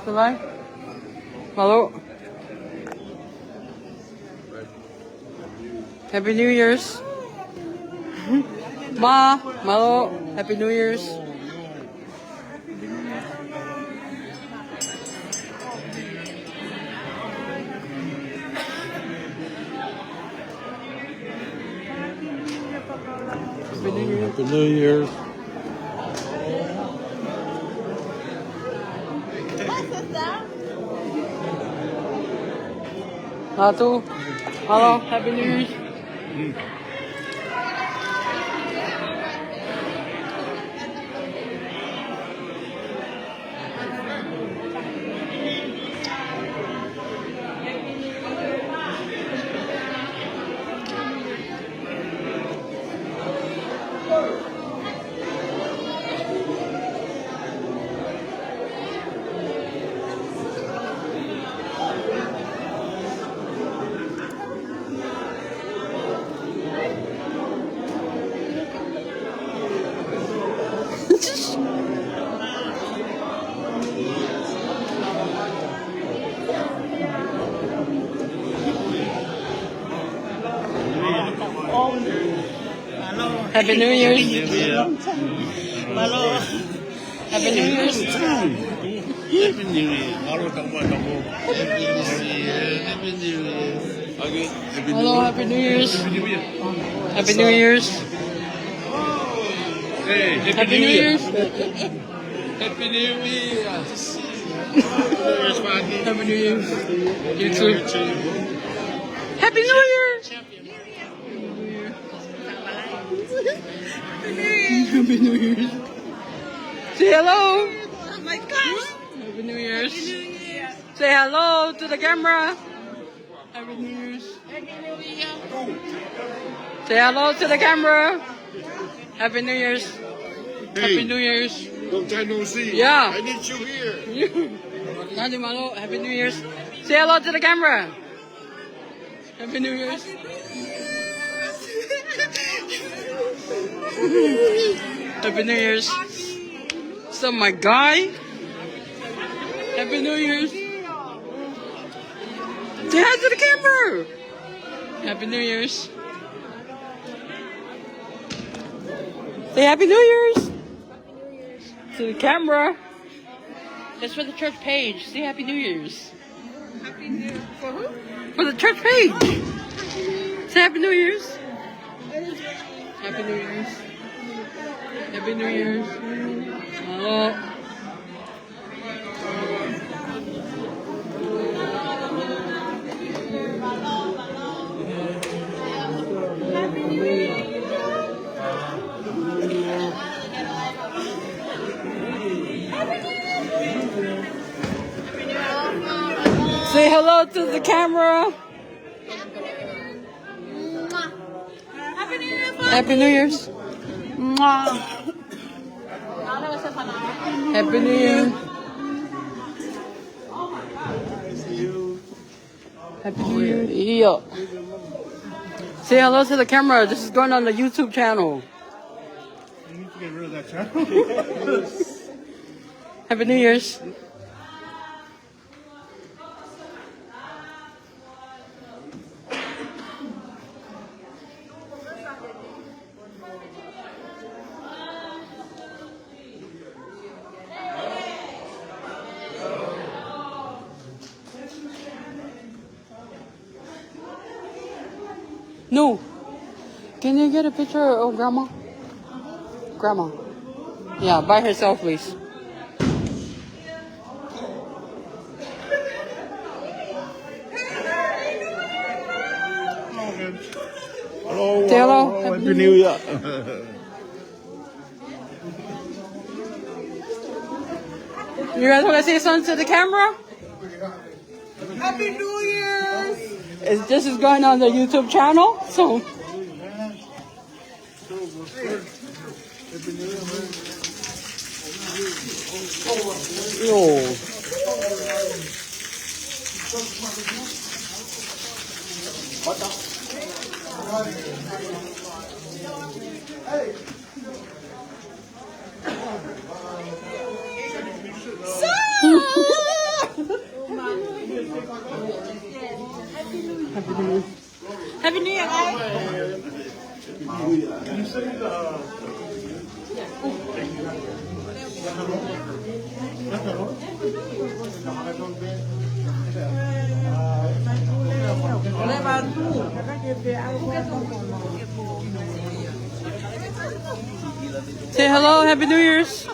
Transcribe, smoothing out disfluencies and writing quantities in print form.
Bye. Malo. Happy New Year's. Ma, Malo, Happy New Year's. Happy New Year's. Ratu, hello, Happy New Year's. Happy New Year's. Hello. Happy New Year's. Happy New Year. Happy New Year. Okay. Hello, Happy New Year's. Happy New Year's. Hey, Happy New Year's. Happy New Year. Happy New Year's. You too. Happy New Year. Happy New Year's. Say hello. Oh my gosh. Happy New Year's. Say hello to the camera. Happy New Year's. Say hello to the camera. Happy New Year's. Happy New Year's. Long time no see. Yeah. I need you here. Nanti Malo, Happy New Year's. Say hello to the camera. Happy New Year's. Happy New Year's. So my guy. Happy New Year's. Say hi to the camera. Happy New Year's. Say Happy New Year's. To the camera. That's for the church page. Say Happy New Year's. Happy New Year. For who? For the church page. Say Happy New Year's. Happy New Year's. Happy New Year's. Hello. Say hello to the camera. Happy New Year. Happy New Year's. Mwah. Happy New Year. Happy New Year. Yeah. Say hello to the camera. This is going on the YouTube channel. You need to get rid of that channel. Happy New Year's. No. Can you get a picture of Grandma? Grandma. Yeah, by herself, please. Hello. Say hello. Hello. Happy New Year. You guys want to say something to the camera? Happy New Year. This is going on the YouTube channel, so. Yo. Say hello, Happy New Year's.